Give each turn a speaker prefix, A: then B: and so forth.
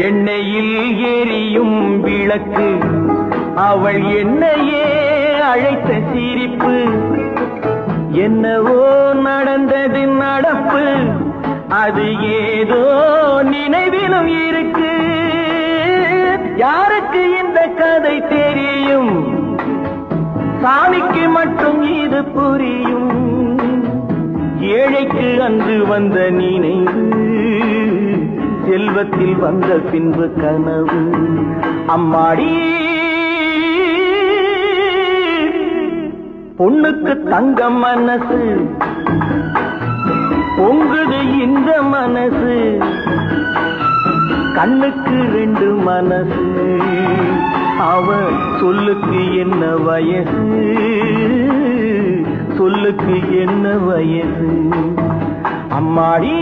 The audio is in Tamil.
A: எண்ணெயில் எரியும் விளக்கு அவள் என்னையே அழைத்த சிரிப்பு என்னவோ நடந்தது நடப்பு அது ஏதோ நினைவிலும் இருக்கு யாருக்கு இந்த கதை தெரியும் சாமிக்கு மட்டும் இது புரியும் ஏழைக்கு அன்று வந்த நினைவு செல்வத்தில் வந்த பின்பு கனவு அம்மாடி பொண்ணுக்கு தங்கம் மனசு பொங்குது இந்த மனசு கண்ணுக்கு ரெண்டு மனசு அவ சொல்லுக்கு என்ன வயசு சொல்லுக்கு என்ன வயசு அம்மாடி